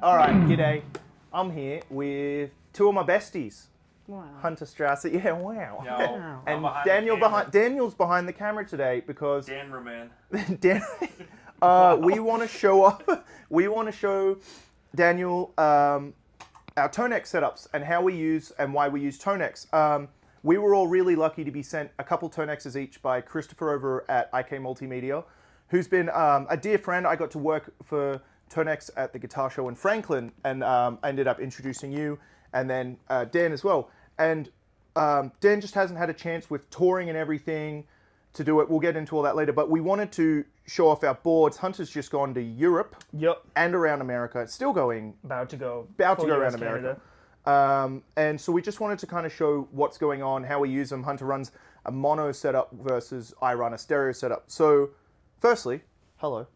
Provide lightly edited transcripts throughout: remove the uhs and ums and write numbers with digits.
All right, g'day. I'm here with two of my besties. Wow. Hunter Strasser, yeah, wow. Yo, And behind Daniel the camera. Daniel's behind the camera today because Danraman. Dan, we want to show Daniel our tonex setups and how we use and why we use tonex. We were all really lucky to be sent a couple tonexes each by Christopher over at IK Multimedia, who's been a dear friend. I got to work for tonex at the guitar show in Franklin, and I ended up introducing you and then Dan as well. And Dan just hasn't had a chance with touring and everything to do it. We'll get into all that later, but we wanted to show off our boards. Hunter's just gone to Europe and around America. It's still going. About to go Around America. And so we just wanted to kind of show what's going on, how we use them. Hunter runs a mono setup versus I run a stereo setup. So firstly, hello.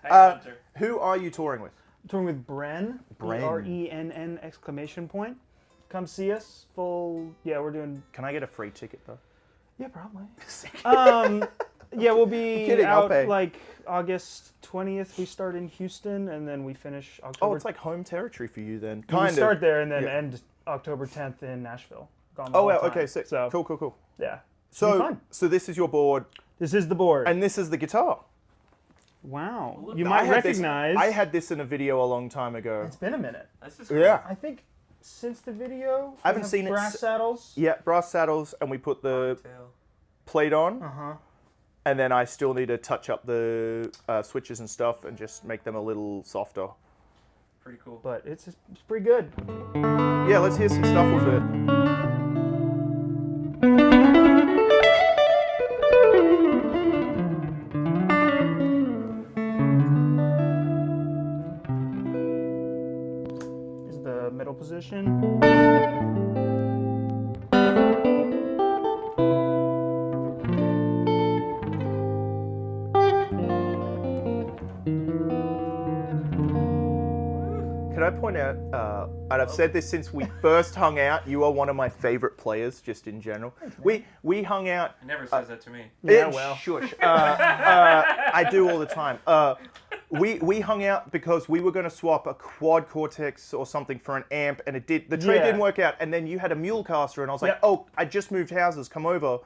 Hunter. Who are you touring with? Touring with Bren. Bren. BRENN exclamation point. Come see us. Yeah, we're doing. Can I get a free ticket though? Yeah, probably. Yeah, we'll be Kidding, I'll out pay. like August 20th. We start in Houston, and then we finish October. Oh, it's like home territory for you then. We start there and then Yeah. end October 10th in Nashville. Gone the Oh, whole wow, time. okay, sick. So Cool. yeah. It'll be So, fun. so this is your board, This is the board. and this is the guitar. Wow. Look, You I might had this- recognize. I had this in a video a long time ago. It's been a minute. This is cool. Yeah. I think since the video. I haven't we have seen it brass s- saddles. Yeah, brass saddles, and we put the Tail. plate on, Uh-huh. and then I still need to touch up the switches and stuff and just make them a little softer. Pretty cool. But it's pretty good. Yeah, let's hear some stuff with it. Is the middle position. Can I point out, and I've said this since we first hung out, you are one of my favorite players, just in general. We hung out. He never says that to me. Yeah, well. Shush. I do all the time. We hung out because we were going to swap a quad Cortex or something for an amp, and the trade Yeah. didn't work out. And then you had a Mulecaster, and I was like, Yep. oh, I just moved houses, come over.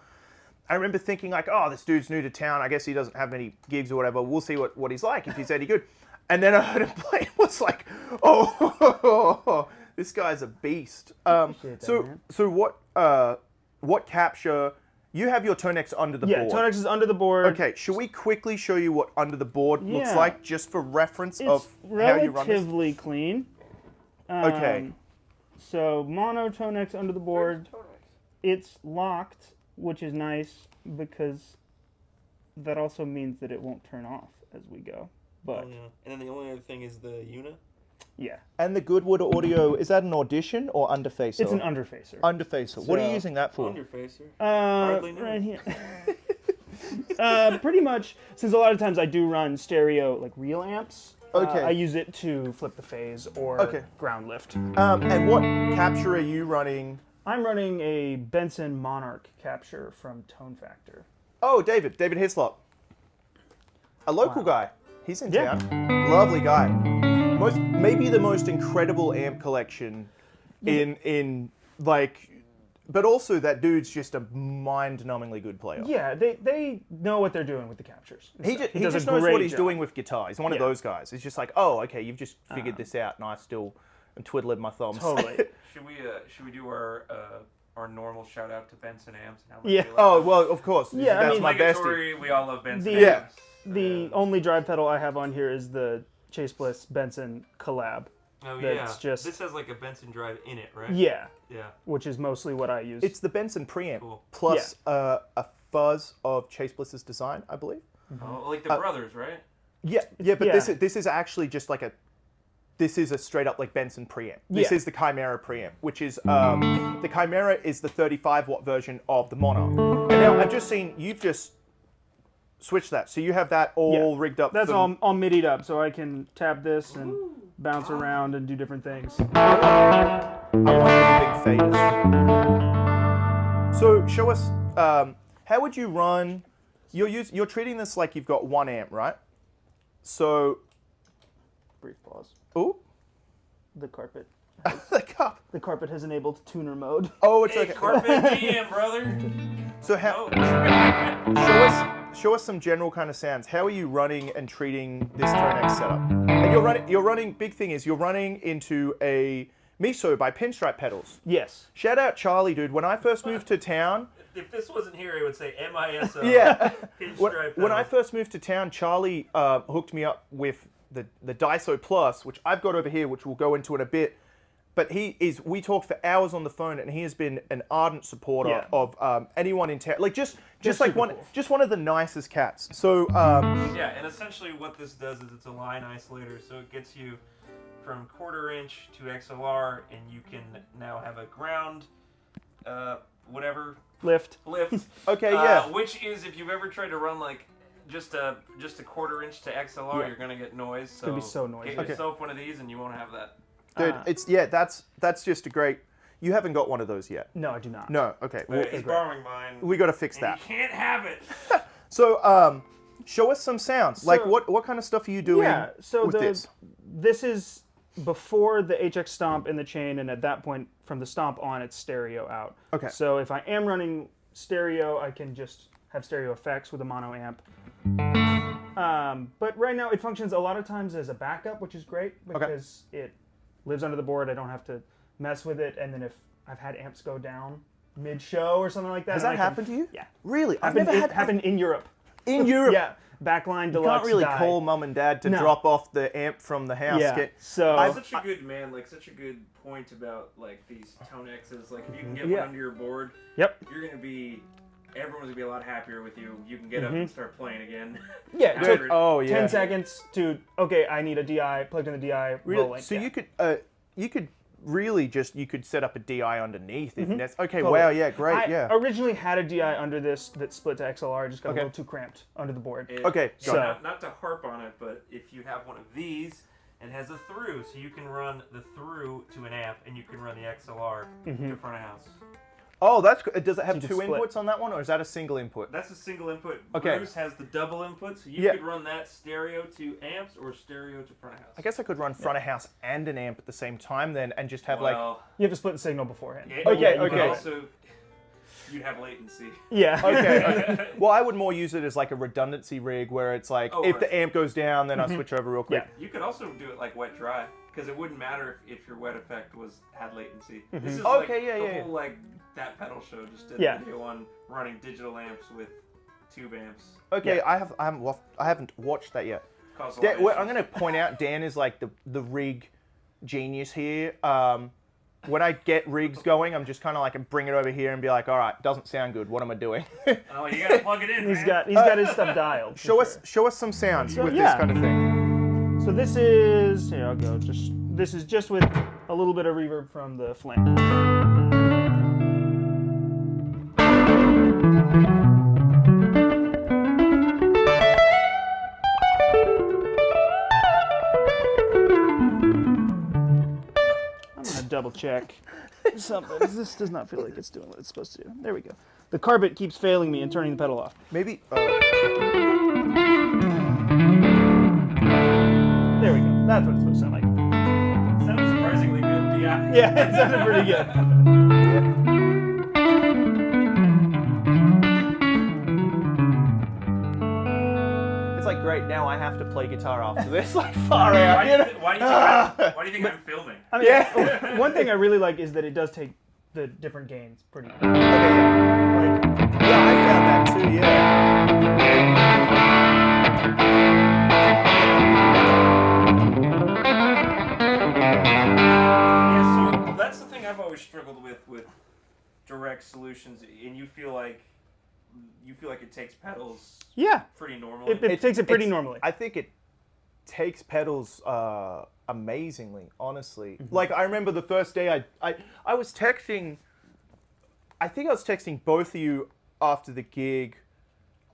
I remember thinking like, oh, this dude's new to town. I guess he doesn't have many gigs or whatever. We'll see what he's like if he's any good. And then I heard him play. It was like, oh, this guy's a beast. Appreciate that, man. So what capture? You have your tonex under the Yeah, board. tonex is under the board. Okay, should we quickly show you what under the board looks Yeah. like, just for reference It's of how you run this? relatively clean. Okay. So mono tonex under the board. It's locked, which is nice because that also means that it won't turn off as we go. But Oh, yeah. And then the only other thing is the Una. yeah, And the Goodwood Audio, is that an Audition or Underfacer? it's an underfacer. Underfacer. What are you So- using that for? Underfacer. Right know. here. Pretty much, since a lot of times I do run stereo, like real amps. Okay. I use it to flip the phase or Okay. ground lift. And what capture are you running? I'm running a Benson Monarch capture from Tone Factor. Oh, David Hislop. A local guy. He's in Yeah. town. Lovely guy. Maybe the most incredible amp collection in like but also that dude's just a mind-numbingly good player. Yeah, they know what they're doing with the captures. and He stuff. just, does a knows great what he's job. doing with guitar. He's one of Yeah. those guys. He's just like, oh, okay, you've just figured this out, and I still am twiddling my thumbs. Totally. Should we do our normal shout out to Benson amps and how much Yeah. we love Oh them? well, of course. Yeah, I that's mean- my bestie. Obligatory, we all love Benson The- amps. The only drive pedal I have on here is the Chase Bliss Benson collab. Oh That's yeah. just- This has like a Benson drive in it, right? Yeah, Yeah. which is mostly what I use. It's the Benson preamp Cool. plus a fuzz of Chase Bliss's design, I believe. Oh, like the brothers, right? Yeah, but yeah. this is actually just like this is a straight up like Benson preamp. This Yeah. is the Chimera preamp, which is the Chimera is the 35 watt version of the Mono. And now I've just seen you've just switched that, so you have that all rigged up. That's for all midi'd up, so I can tap this and bounce around and do different things. I want moving faders. So show us how would you run? You're treating this like you've got one amp, right? So, Brief pause. oh, The carpet. the cup. The carpet has enabled tuner mode. Oh, it's Hey, okay. Carpet DM, brother. So how? Oh. Show us some general kind of sounds. How are you running and treating this tonex setup? And you're running. Big thing is you're running into a Miso by Pinstripe pedals. Yes. Shout out Charlie, dude. When I first moved to town, If this wasn't here, it would say MISO. yeah. Pinstripe When I pedal. first moved to town, Charlie hooked me up with the Daiso Plus, which I've got over here, which we'll go into in a bit. But we talked for hours on the phone, and he has been an ardent supporter Yeah. of anyone in town. Like just Just like super cool. just one of the nicest cats. So Yeah, and essentially what this does is it's a line isolator, so it gets you from 1/4 inch to XLR, and you can now have a ground, whatever Lift. lift. okay, yeah. Which is if you've ever tried to run like just a 1/4 inch to XLR, Yeah. you're gonna get noise. So gonna be so noisy. Get Okay. yourself one of these, and you won't have that. Dude, that's just a great. You haven't got one of those yet. No, I do not. No, okay. Well, He's borrowing mine. we got to fix and that. you can't have it. So, show us some sounds. Like So- what kind of stuff are you doing Yeah, so with this? this is before the HX stomp in the chain, and at that point, from the stomp on, it's stereo out. Okay. So if I am running stereo, I can just have stereo effects with a mono amp. But right now, it functions a lot of times as a backup, which is great because it lives under the board. I don't have to mess with it. And then if I've had amps go down mid-show or something like that. Has and that I can- happened to you? Yeah. Really? I've never had happened in Europe. in Europe. Yeah. Backline You deluxe. can't really die. call mum and dad to No. drop off the amp from the house. Yeah. Get- So Such a good man, like such a good point about like these tonexes. Like if you can get Yeah. one under your board, Yep. you're gonna be. Everyone's gonna be a lot happier with you. You can get up and start playing again. Yeah. After Took it- Oh yeah. 10 seconds to okay. I need a DI. Plugged in the DI. Really? Rolling. So yeah. you could really just set up a DI underneath if necessary. Okay. Totally. Wow. Yeah. Great. I yeah. originally had a DI under this that split to XLR. Just got Okay. a little too cramped under the board. Okay, So got it. not to harp on it, but if you have one of these, it has a through, so you can run the through to an amp, and you can run the XLR to front of house. Oh, that's good. Does it have You two just split. inputs on that one, or is that a single input? That's a single input. Okay. Bruce has the double input, so you Yeah. could run that stereo to amps or stereo to front of house. I guess I could run front of house and an amp at the same time then, and just have well, You have to split the signal beforehand. yeah, Okay, you could okay. Also, you'd have latency. Yeah. Okay, okay. Well, I would more use it as like a redundancy rig where it's like Oh, if right. the amp goes down, then I switch over real quick. Yeah. You could also do it like wet dry, because it wouldn't matter if your wet effect had latency. This is Okay, like yeah, the yeah, whole like that pedal show just did Yeah. a video on running digital amps with tube amps. Okay, Yeah. I haven't watched that yet. Cause a lot Dan, of well, I'm issues. going to point out Dan is like the rig genius here. When I get rigs going, I'm just kind of like bring it over here and be like, all right, doesn't sound good. What am I doing? Oh, you gotta plug it in. He's man. got his stuff dialed. for show sure. us some sounds So, with yeah. this kind of thing. So this is here. I'll go. This is just with a little bit of reverb from the flame. I'm gonna double check something. This does not feel like it's doing what it's supposed to do. There we go. The carpet keeps failing me and turning the pedal off. Maybe. There we go. That's what it's supposed to sound like. Sounds surprisingly good. Yeah. Yeah, it sounded pretty good. great. Now I have to play guitar after this. Like far out. Why You know? do you think I'm filming? I mean, Yeah. one thing I really like is that it does take the different gains pretty. Okay, yeah. Like, Yeah, I found that too. Yeah. Yeah, so that's the thing I've always struggled with direct solutions, and you feel like it takes pedals yeah, pretty normally. it takes it pretty It's- normally. I think it takes pedals amazingly, honestly. Like I remember the first day I was texting. I think I was texting both of you after the gig.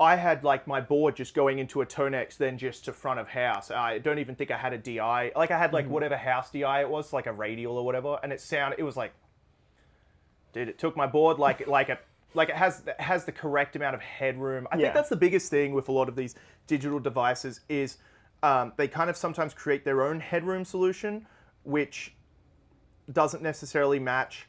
I had like my board just going into a tonex, then just to front of house. I don't even think I had a DI. Like I had like whatever house DI it was, like a radial or whatever, and it was like, dude, it took my board like it has the correct amount of headroom. I Yeah. think that's the biggest thing with a lot of these digital devices is they kind of sometimes create their own headroom solution, which doesn't necessarily match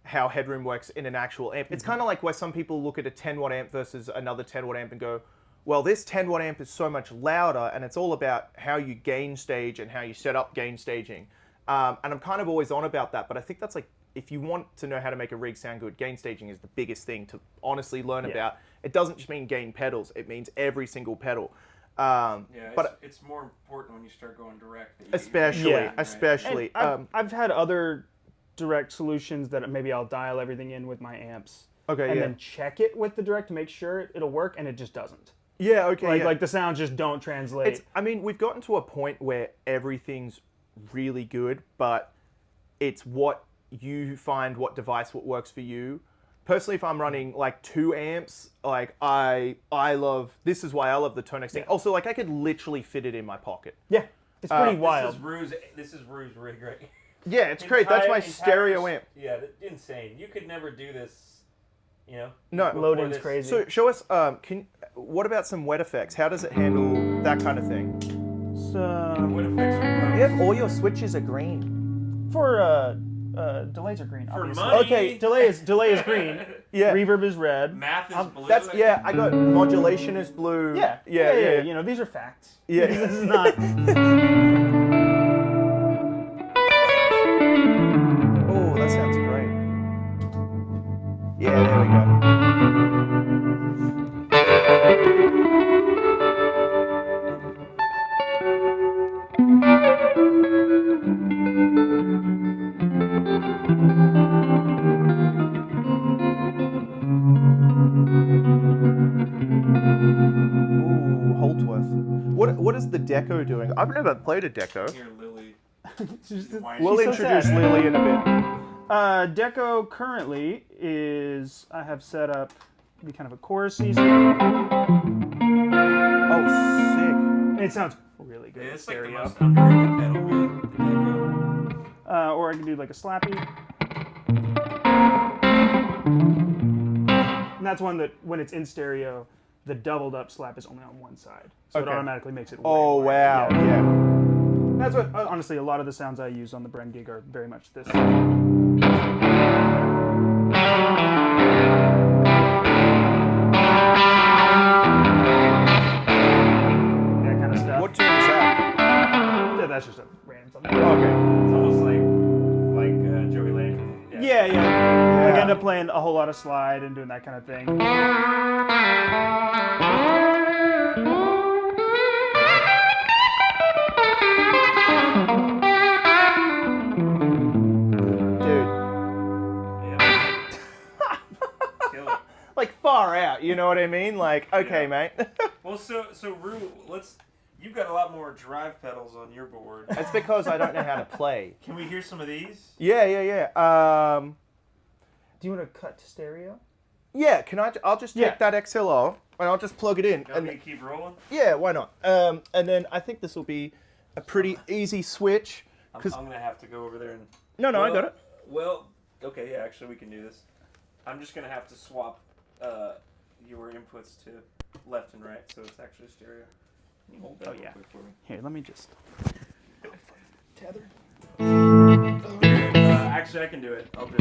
how headroom works in an actual amp. It's kind of like where some people look at a 10 watt amp versus another 10 watt amp and go, well, this 10 watt amp is so much louder, and it's all about how you gain stage and how you set up gain staging. And I'm kind of always on about that, but I think that's like, if you want to know how to make a rig sound good, gain staging is the biggest thing to honestly learn about. It doesn't just mean gain pedals, it means every single pedal. Yeah, but it's more important when you start going direct. That you especially, Yeah. Right. especially. And I've had other direct solutions that maybe I'll dial everything in with my amps. Okay, and yeah. then check it with the direct to make sure it'll work, and it just doesn't. Yeah, okay. Like yeah. like the sounds just don't translate. I mean, we've gotten to a point where everything's really good, but it's what you find, what device, what works for you. Personally, if I'm running like 2 amps, like I love, this is why I love the tonex thing. Yeah. Also, like I could literally fit it in my pocket. Yeah, it's pretty wild. This is Rue's rig, right? Yeah, it's great. That's my stereo amp. Yeah, insane. You could never do this, you know. No, Loading's this- crazy. So show us. What about some wet effects? How does it handle that kind of thing? So What effects are Yep, all your switches are green. for delays are green. For Obviously. money. Okay, delay is green. Yeah. Reverb is red. Math is blue. That's I got modulation is blue. Yeah. You know, these are facts. Yeah. This is not. Oh, that sounds great. Yeah, there we go. Ooh, Holtworth. What is the deco doing? I've never played a deco. Here, Lily. It's just- Whining. We'll She's so introduce sad. Lily in a bit. Deco currently is I have set up the kind of a chorusy. Oh, And it sounds really good. Yeah, in it's like the stereo. most underrated pedal, man. The Deco. Or I can do like a slappy. And that's one that when it's in stereo, the doubled up slap is only on one side, so it Okay. automatically makes it. Way Oh louder. wow! Yeah. Yeah. That's what honestly a lot of the sounds I use on the Bren gig are very much this. That kind of stuff. What tune is that? Yeah, that's just a random something. Okay. It's almost like Joey Landry. Yeah. Yeah. Like I end up playing a whole lot of slide and doing that kind of thing. Dude, Yeah. Kill it. like far out. You know what I mean? Like, okay, mate. Well, so Rue, you've got a lot more drive pedals on your board. It's because I don't know how to play. Can we hear some of these? Yeah. Do you want to cut to stereo? Yeah. Can I? I'll just take Yeah. that XLR and I'll just plug it in. Want And me to keep rolling? yeah, why not? And then I think this will be a pretty easy switch. I'm 'Cause gonna have to go over there and. no, I got it. Well, okay, yeah, actually, we can do this. I'm just gonna have to swap your inputs to left and right, so it's actually stereo. Can you hold that Oh, real yeah. quick for me? Here, let me just. Tethered. Actually, I can do it. I'll just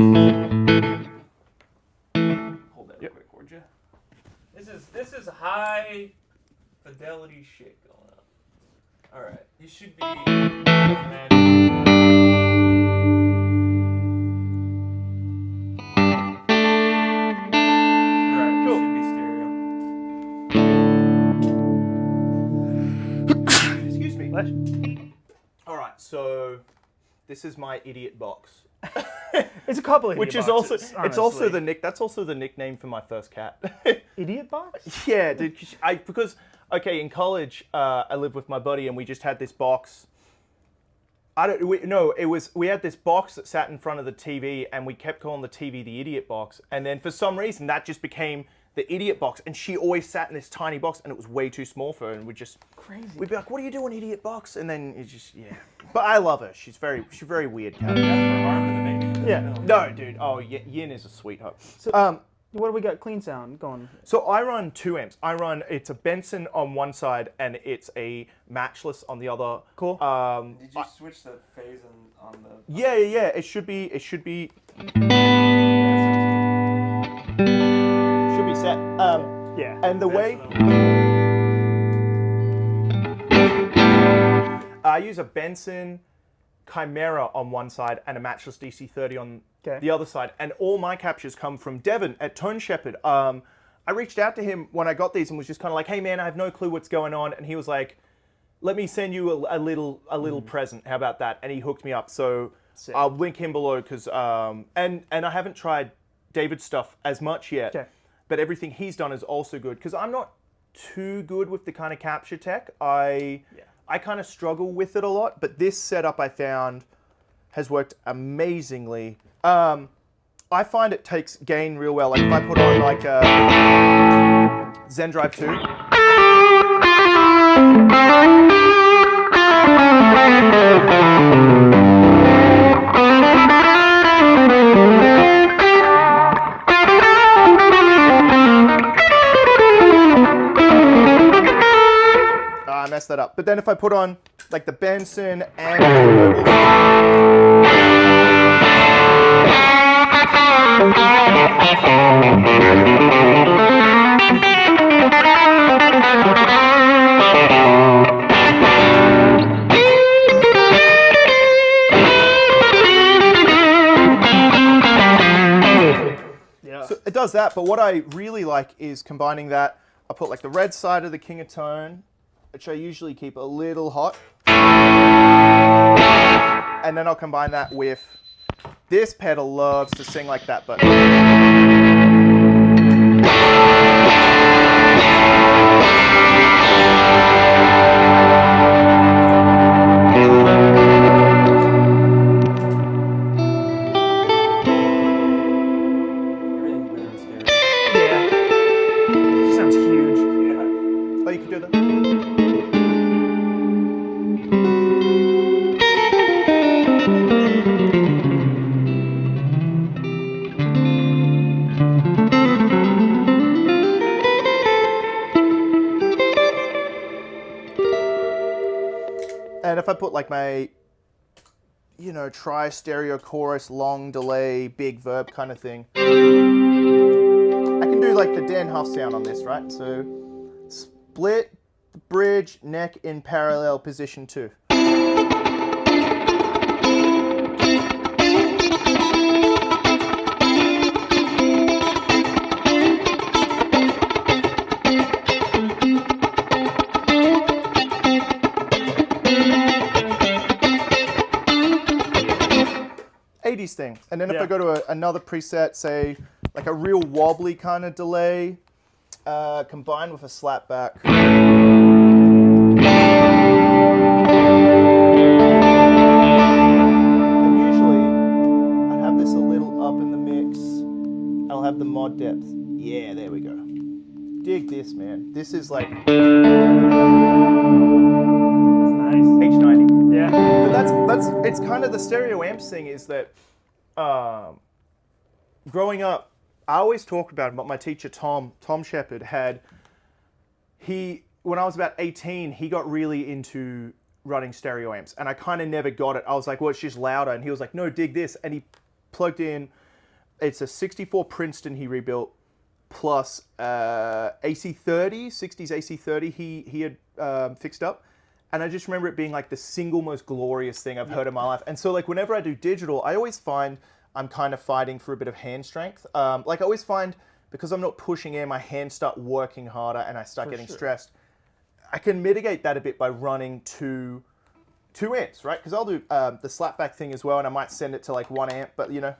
hold that real Yep. quick, would you? This is high fidelity shit going on. All right, you should be. Imagine. All right, Cool. should be stereo. Excuse me. Flash. All right, so this is my idiot box. It's a couple of Which idiot is also boxes, it's also honestly. that's also the nickname for my first cat. Idiot box? Yeah, dude. Because in college I lived with my buddy and we just had this box. We had this box that sat in front of the TV and we kept calling the TV the idiot box. And then for some reason that just became the idiot box. And she always sat in this tiny box and it was way too small for her. And we'd be like, "What are you doing, idiot box?" And then it's just But I love her. She's very weird cat. That's for harm to the making of this Yeah. film. No, dude. Oh, Yin is a sweetheart. So, what do we got? Clean sound going. So I run 2 amps. It's a Benson on one side and it's a matchless on the other. Cool. Did you switch the phase on the? Yeah. It should be set. Yeah. And the way That's I use a Benson Chimera on one side and a matchless DC30 on the other side, and all my captures come from Devon at Tone Shepherd. I reached out to him when I got these and was just kind of like, "Hey man, I have no clue what's going on," and he was like, "Let me send you a little present. How about that?" And he hooked me up. So Sick. I'll link him below because and I haven't tried David's stuff as much yet, Okay. but everything he's done is also good because I'm not too good with the kind of capture tech. I kind of struggle with it a lot, but this setup I found has worked amazingly. I find it takes gain real well. Like if I put on like a Zen Drive 2. I messed that up. But then if I put on like the Benson and the Yeah. So it does that, but what I really like is combining that. I put like the red side of the King of Tone, which I usually keep a little hot. And then I'll combine that with this pedal loves to sing like that, but everything's better in stereo. Yeah. She sounds huge. oh, you can do that. And if I put like my, tri-stereo chorus, long delay, big verb kind of thing, I can do like the Dan Huff sound on this, right? So split, bridge, neck in parallel position 2. Thing. And then if I go to another preset, say like a real wobbly kind of delay, combined with a slapback. And usually I'd have this a little up in the mix. I'll have the mod depth. Yeah, there we go. Dig this, man. This is like That's nice. H90. Yeah. But it's kind of the stereo amps thing is that growing up, I always talk about what my teacher Tom Shepherd had. When I was about 18, he got really into running stereo amps, and I kind of never got it. I was like, well, it's just louder, and he was like, no, dig this, and he plugged in. It's a '64 Princeton he rebuilt, plus AC30, 60s AC30 he had fixed up. And I just remember it being like the single most glorious thing I've heard in my life. And so like whenever I do digital, I always find I'm kind of fighting for a bit of hand strength. Like I always find because I'm not pushing air, my hands start working harder and I start getting stressed. I can mitigate that a bit by running two amps, right? Because I'll do the slapback thing as well, and I might send it to like 1 amp, but you know.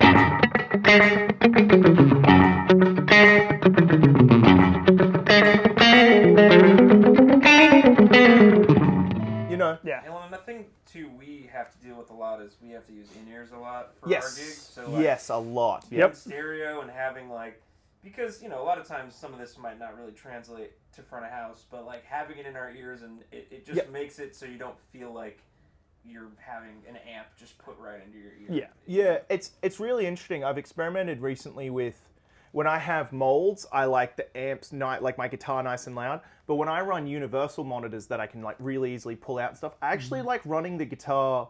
You know. Yeah. And the thing too we have to deal with a lot is we have to use in-ears a lot for Yes. our gigs. So like, Yes, a lot. Yep. stereo and having like, because, you know, a lot of times some of this might not really translate to front of house, but like having it in our ears and it just makes it so you don't feel like you're having an amp just put right into your ear. Yeah, it's really interesting. I've experimented recently with, when I have molds, I like the amps, like my guitar nice and loud. But when I run universal monitors that I can like really easily pull out and stuff, I actually like running the guitar.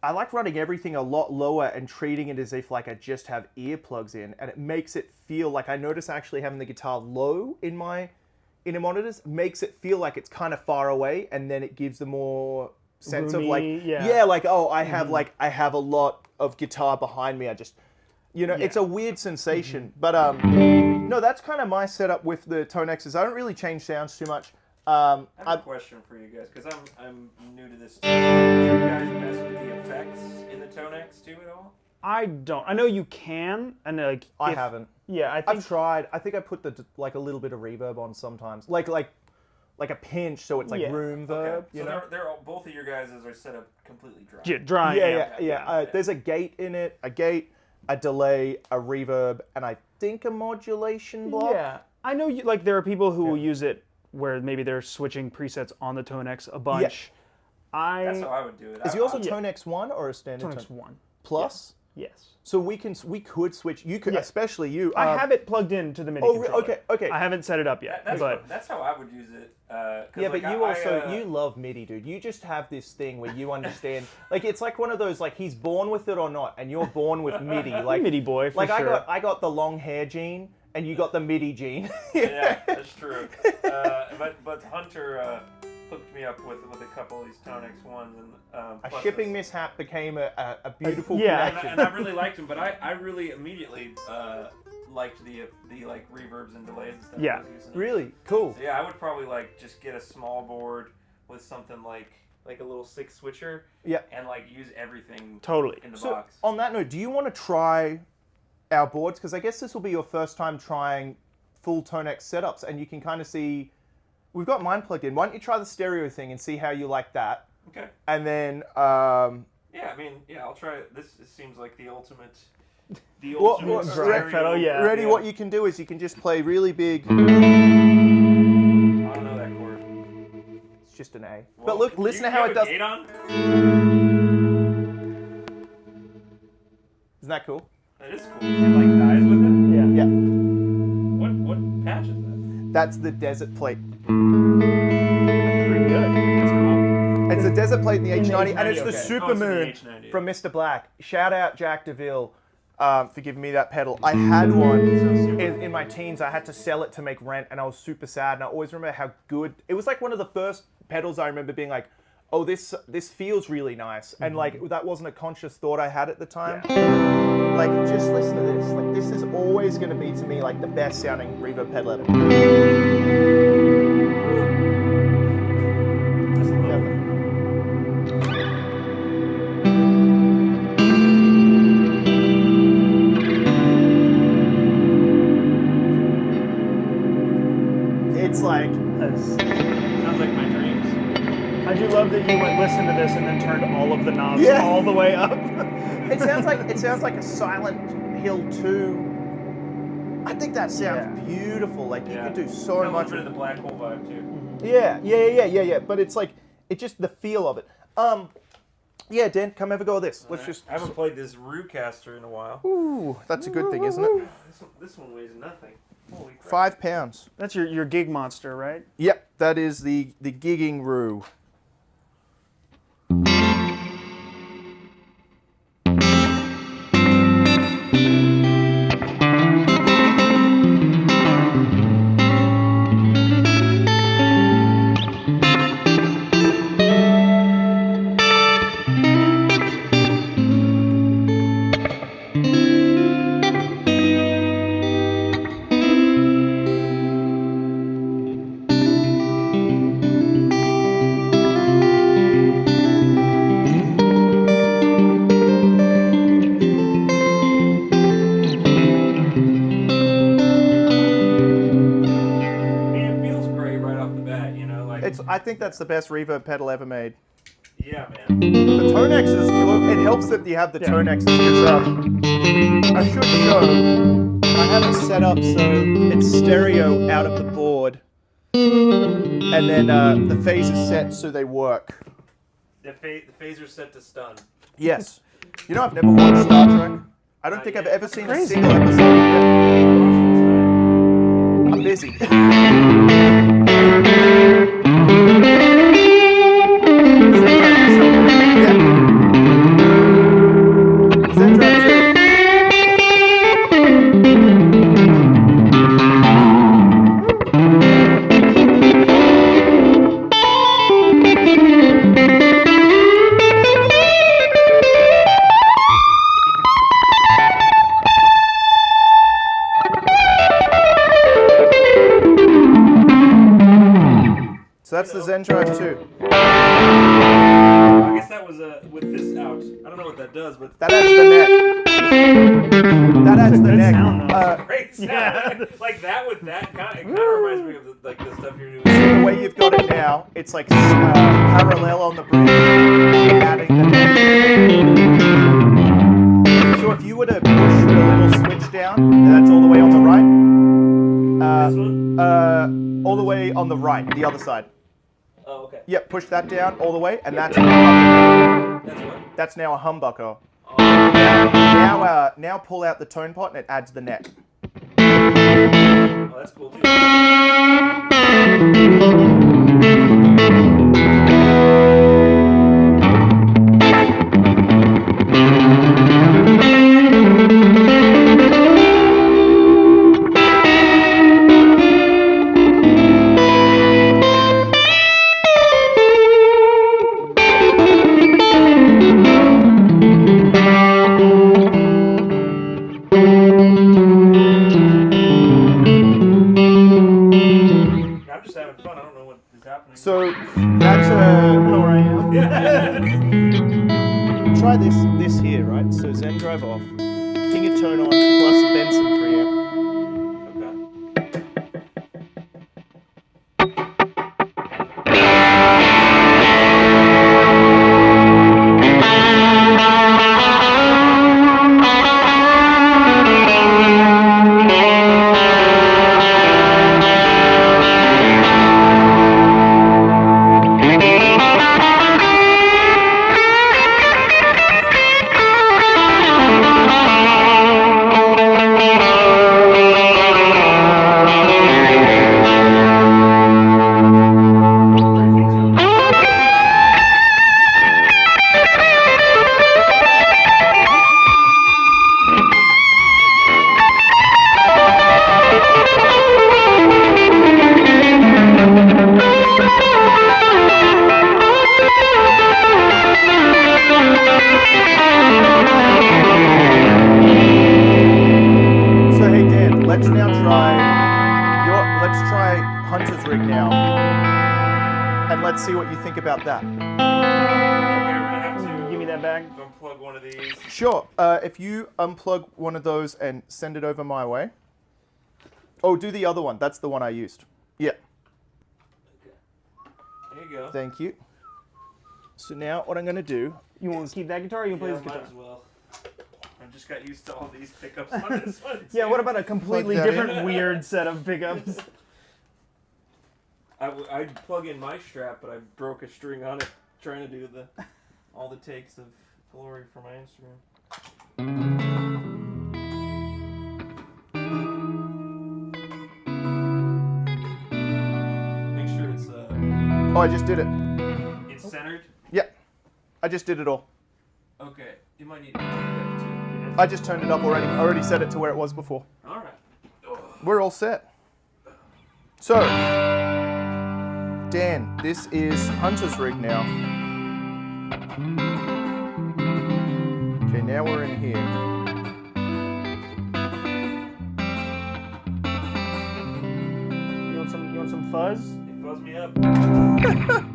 I like running everything a lot lower and treating it as if like I just have earplugs in, and it makes it feel like, I notice actually having the guitar low in my inner monitors makes it feel like it's kind of far away, and then it gives the more sense of like, Roomy, like, oh, I have like, I have a lot of guitar behind me. I just, you know, it's a weird sensation. But no, that's kind of my setup with the Tonexes. I don't really change sounds too much. I have a question for you guys, because I'm new to this too. Do you guys mess with the effects in the Tonex too at all? I don't. I know you can, and like I haven't. Yeah, I think I've tried. I think I put like a little bit of reverb on sometimes, like a pinch, so it's like room verb. Okay. So they're all, both of your guys are set up completely dry. dry. Yeah. There's a gate in it, a delay, a reverb, and I think a modulation block. Yeah, I know. Like there are people who will use it where maybe they're switching presets on the Tonex a bunch. That's how I would do it. Is yours a Tonex 1 or a standard Tonex 1 Plus? Yes. So we could switch. You could, especially you. I have it plugged into the MIDI controller. Okay. I haven't set it up yet, That's how I would use it. Yeah, but you also you love MIDI, dude. You just have this thing where you understand. Like it's like one of those, like he's born with it or not, and you're born with MIDI. Like MIDI boy, for sure. I got the long hair gene, and you got the MIDI gene. Yeah, that's true. But Hunter hooked me up with a couple of these Tonex ones, and a shipping mishap became a beautiful yeah, connection. and I really liked them. But I really immediately liked the like reverbs and delays and stuff. Yeah, I was using. Really cool. So yeah, I would probably like just get a small board with something like a little 6 switcher. Yeah. And like use everything Totally. in the So box. on that note, do you want to try our boards? Because I guess this will be your first time trying full Tonex setups, and you can kind of see. We've got mine plugged in. Why don't you try the stereo thing and see how you like that? Okay. And then. Yeah, I mean, I'll try it. This seems like the ultimate. The ultimate drag pedal, yeah. Ready? What you can do is you can just play really big. I don't know that chord. It's just an A. Well, But look, listen to how it a does. gate on? Isn't that cool? That is cool. It like dies with it. Yeah. Yeah. What patch is that? That's the desert plate. Pretty good. That's cool. It's the desert plate in the H90, and H90, it's the okay. super Oh, it's in the moon H90. from Mr. Black. Shout out Jack DeVille for giving me that pedal. I had one in my teens. I had to sell it to make rent, and I was super sad. And I always remember how good it was. Like one of the first pedals I remember being like, "Oh, this feels really nice," and like that wasn't a conscious thought I had at the time. Like, just listen to this. Like, this is always going to be to me like the best sounding reverb pedal ever. It's like, Sounds like my dreams. I do love that you went listen to this and then turned all of the knobs Yeah. all the way up. it sounds like a Silent Hill 2. I think that sounds beautiful. Like you could do so a much. little bit of the black hole vibe too. Yeah. But it's like it's just the feel of it. Yeah, Dan, come have a go at this. Let's just. I haven't played this Rucaster in a while. Ooh, that's a good thing, isn't it? This one weighs nothing. Holy crap. 5 pounds. That's your gig monster, right? Yep, that is the gigging Roo. I think that's the best reverb pedal ever made. Yeah, man. The tonex is, it helps that you have the tonexes because I should show, I have it set up so it's stereo out of the board and then the phase is set so they work. The phaser's set to stun. Yes. You know, I've never watched Star Trek. I don't think I've ever seen a single episode. I'm busy. So that's the Zen Drive 2. I guess that was with this out. I don't know what that does, but That adds the neck. That adds the Good neck. sound, though. great sound. Yeah. Like that with that kind of reminds me of the stuff you're doing. The way you've got it now, it's like parallel on the bridge, adding the neck. So if you were to push the little switch down, and that's all the way on the right. This one? All the way on the right, the other side. Oh, okay. Yep, push that down all the way, and that's a humbucker. That's what? That's now a humbucker. Oh, Now pull out the tone pot and it adds the neck. that's cool too. I'm just having fun. I don't know what is happening. So that's know where I am. try this here, right? So Zen Drive off, King of Tone on, plus Benson preamp. Hunter's rig now, and let's see what you think about that. Okay, we're gonna have to Give me that bag. unplug one of these. Sure. If you unplug one of those and send it over my way. Oh, do the other one. That's the one I used. Yeah. Okay. There you go. Thank you. So now what I'm going to do... You want to keep that guitar or you want to Yeah, play this might guitar? as well. I just got used to all these pickups on this one. Yeah, what about a completely Plug that different in. weird set of pickups? I'd plug in my strap, but I broke a string on it trying to do all the takes of Glory for my instrument. Make sure it's Oh, I just did it. it's centered. Yeah. I just did it all. Okay, you might need to do that too. I just turned it up already. I already set it to where it was before. All right. We're all set. So, Dan, this is Hunter's rig now. Okay, now we're in here. You want some fuzz? It fuzz me up.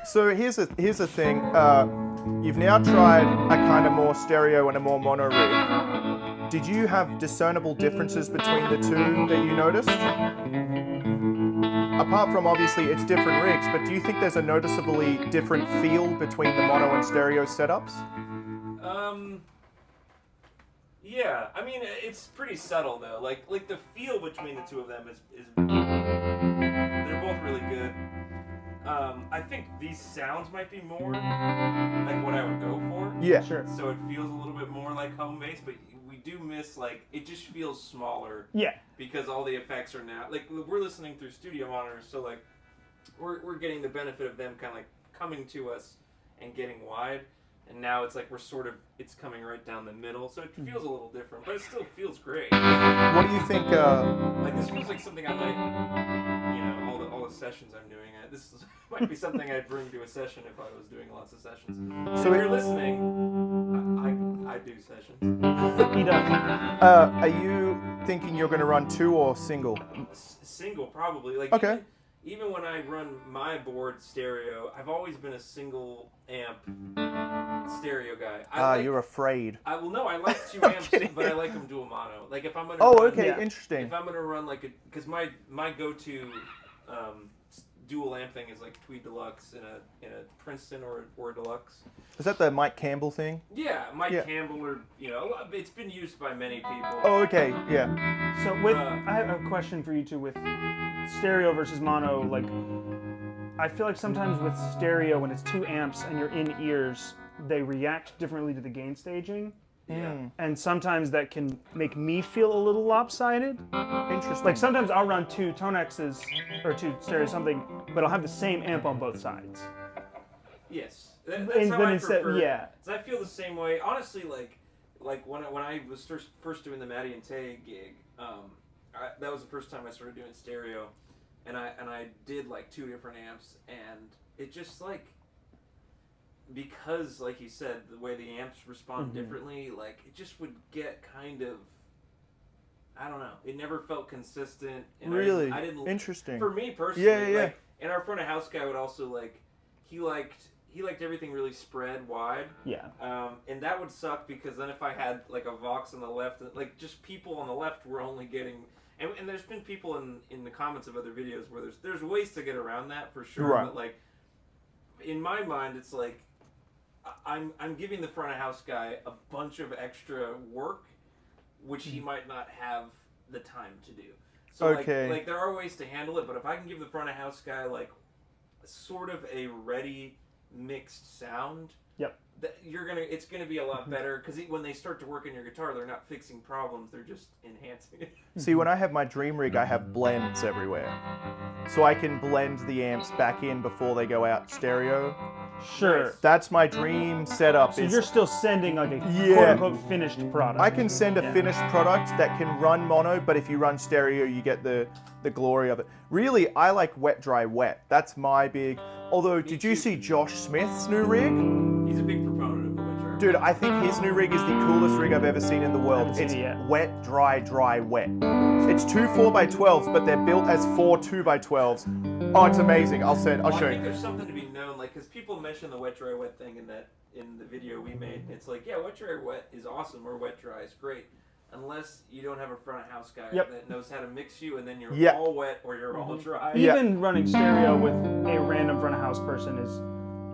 So here's the thing. You've now tried a kind of more stereo and a more mono rig. Did you have discernible differences between the two that you noticed? Apart from obviously it's different rigs, but do you think there's a noticeably different feel between the mono and stereo setups? Yeah, I mean it's pretty subtle though. Like the feel between the two of them is they're both really good. I think these sounds might be more like what I would go for. Yeah. Sure. So it feels a little bit more like home base, but we do miss like it just feels smaller. Yeah. Because all the effects are now like we're listening through studio monitors, so like we're getting the benefit of them kind of like coming to us and getting wide. And now it's like it's coming right down the middle, so it feels a little different, but it still feels great. What do you think? Like this feels like something I might, all the sessions I'm doing. Might be something I'd bring to a session if I was doing lots of sessions. So if you're listening, I do sessions. He does. Are you thinking you're going to run 2 or single? Single, probably. Like Okay. Even when I run my board stereo, I've always been a single amp stereo guy. You're afraid. I like 2 amps, kidding. but I like them dual mono. Like if I'm gonna. Oh, run, okay, Yeah. interesting. If I'm gonna run because my go-to dual amp thing is like Tweed Deluxe in a Princeton or a Deluxe. Is that the Mike Campbell thing? Yeah, Mike Yeah. Campbell or it's been used by many people. Oh, okay, yeah. So I have a question for you two with stereo versus mono. Like, I feel like sometimes with stereo, when it's 2 amps and you're in ears, they react differently to the gain staging. Yeah. And sometimes that can make me feel a little lopsided. Interesting. Like sometimes I'll run 2 tonexes or 2 stereo something, but I'll have the same amp on both sides. Yes, that's And how then I instead- prefer. yeah. 'Cause I feel the same way. Honestly, like when I was first doing the Maddie and Tay gig, that was the first time I started doing stereo, and I did like 2 different amps, and it just like because like you said, the way the amps respond differently, like it just would get kind of. I don't know. It never felt consistent. And Really? I didn't. Interesting. For me personally, Yeah. like, and our front of house guy would also like, he liked everything really spread wide. Yeah. And that would suck because then if I had like a Vox on the left, like just people on the left were only getting, and there's been people in the comments of other videos where there's ways to get around that for sure. Right. But like, in my mind, it's like, I'm giving the front of house guy a bunch of extra work, which he might not have the time to do. So Okay. like there are ways to handle it, but if I can give the front of house guy like sort of a ready mixed sound, Yep. it's gonna be a lot better because when they start to work in your guitar, they're not fixing problems; they're just enhancing it. See, when I have my dream rig, I have blends everywhere. So I can blend the amps back in before they go out stereo. Sure. Nice. That's my dream setup. So is you're still sending like a Yeah. quote-unquote finished product. I can send a finished product that can run mono, but if you run stereo, you get the glory of it. Really, I like wet, dry, wet. That's my big... Although, did you see Josh Smith's new rig? He's a big proponent of the witcher. Dude, I think his new rig is the coolest rig I've ever seen in the world. haven't seen It's it yet. wet, dry, dry, wet. It's 2 4x12s, but they're built as 4 2x12s. Oh, it's amazing. I'll show I think you. there's something to be known, like, because people mention the wet dry wet thing in the video we made. It's like, yeah, wet dry wet is awesome, or wet dry is great, unless you don't have a front of house guy Yep. that knows how to mix you, and then you're Yeah. all wet or you're all dry. Yeah. Even running stereo with a random front of house person is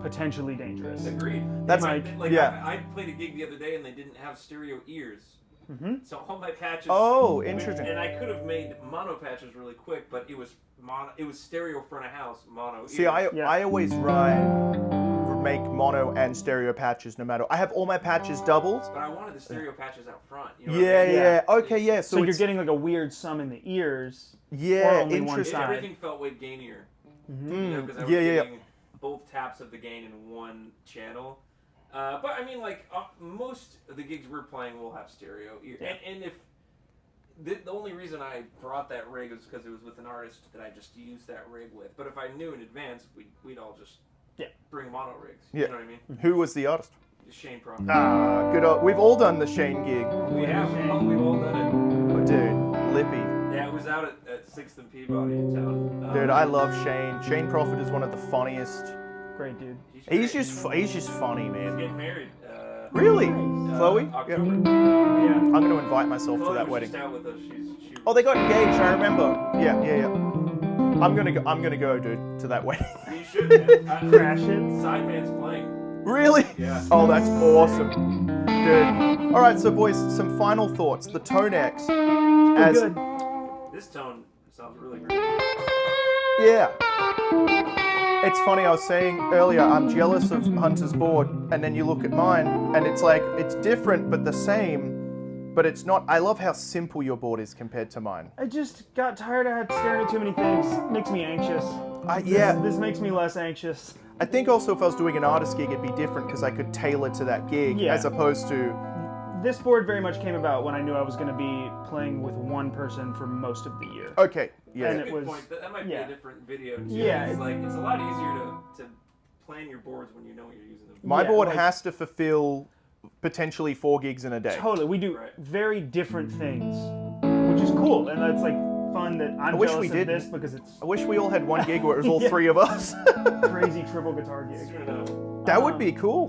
potentially dangerous. Agreed. That's like- yeah. I played a gig the other day and they didn't have stereo ears. So all my patches. Oh, interesting. And I could have made mono patches really quick, but it was stereo front of house mono. See, ears. I always make mono and stereo patches no matter. I have all my patches doubled. But I wanted the stereo patches out front. You know what Yeah, I mean? yeah. Okay, yeah. So you're it's- getting like a weird sum in the ears. or yeah, only one interesting. side. Everything felt way gainier. You know, because I was Yeah, yeah, getting both taps of the gain in one channel. But I mean, like most of the gigs we're playing will have stereo ear. Yeah. And if the only reason I brought that rig was because it was with an artist that I just used that rig with. But if I knew in advance, we'd all just bring mono rigs. Yeah. You know what I mean? Who was the artist? Shane Prophet. Ah, good. We've all done the Shane gig. We have. We've all done it. Oh, dude, Lippy. Yeah, it was out at 6th and Peabody in town. Dude, I love Shane. Shane Prophet is one of the funniest Great dude. He's just funny, He's man. getting married. Really, Nice. Chloe? Yeah. October. Yeah. I'm going to invite myself Chloe to that was wedding. just out with us. She Oh, they got engaged. I remember. Yeah. I'm gonna go, dude, to that wedding. You should, man. Crash it. Sideman's playing. Really? Yeah. Oh, that's awesome, dude. All right, so boys, some final thoughts. The tonex, as Good. This tone sounds really great. yeah. It's funny. I was saying earlier, I'm jealous of Hunter's board, and then you look at mine, and it's like it's different but the same, but it's not. I love how simple your board is compared to mine. I just got tired of staring at too many things. Makes me anxious. Yeah. This makes me less anxious. I think also if I was doing an artist gig, it'd be different because I could tailor to that gig Yeah. as opposed to. This board very much came about when I knew I was going to be playing with one person for most of the year. Okay. Yeah. And That's a it good was- point. That might be yeah. a different video too. Yeah. It's like it's a lot easier to plan your boards when you know what you're using them for. My Yeah, board like- has to fulfill potentially 4 gigs in a day. Totally. We do Right. very different things, which is cool. And that's like fun that I'm wish jealous we of did. this because it's I wish we all had one gig where it was all Yeah. 3 of us. crazy triple guitar gig. Soon enough. That would be cool.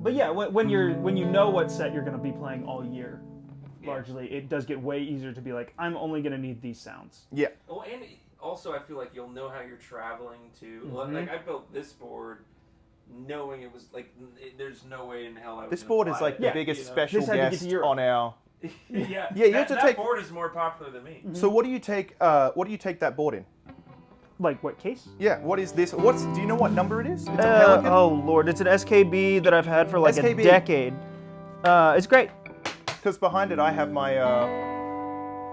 But yeah, when you know what set you're going to be playing all year, Yeah. largely, it does get way easier to be like, I'm only going to need these sounds. Yeah. Well, and also I feel like you'll know how you're traveling too. Mhm. Like I built this board knowing it was like there's no way in hell I was This gonna board is fly like it, the Yeah. biggest you know? special This had to get guest to Europe. on our. Yeah, Yeah, you have to that take- board is more popular than me. So what do you take? What do you take that board in? Like what case? Yeah. What is this? Do you know what number it is? It's a Pelican. Oh lord, it's an SKB that I've had for like SKB. a decade. It's great. Because behind it I have my.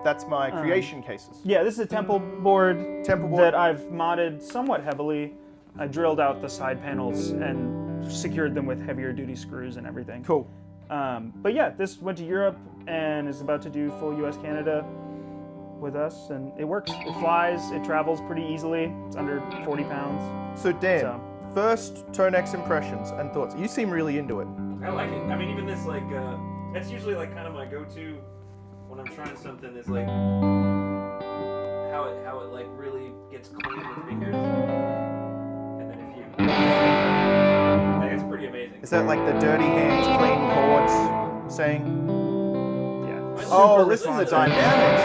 That's my creation cases. Yeah, this is a Temple board Temple board. that I've modded somewhat heavily. I drilled out the side panels and secured them with heavier duty screws and everything. Cool. But yeah, this went to Europe and is about to do full US Canada with us, and it works. It flies, it travels pretty easily. It's under 40 pounds. So Dan, So- first Tonex impressions and thoughts. You seem really into it. I like it. I mean, even this like that's usually like kind of my go-to when I'm trying something is like how it like really gets clean with fingers, and then if you like it's pretty amazing. Is that like the dirty hands, clean chords saying? Yeah. Oh, Super listen to the responsive. dynamics.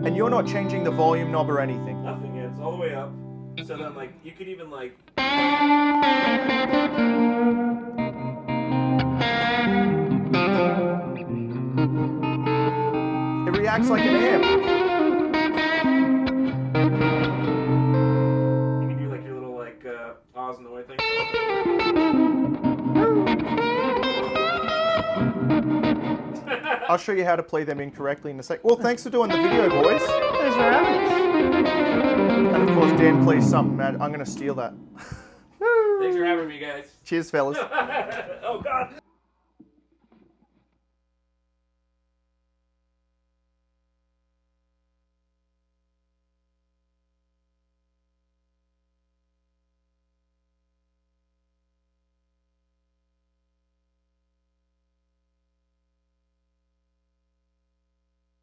And you're not changing the volume knob or anything. Nothing yet. It's all the way up. So then like you could even like It reacts like an amp. you can do like your little like Oz and the way thing. I'll show you how to play them incorrectly in a sec. Well, thanks for doing the video, boys. Thanks for having us. And of course, Dan plays something mad. I'm gonna steal that. Thanks for having me, guys. Cheers, fellas. Oh God.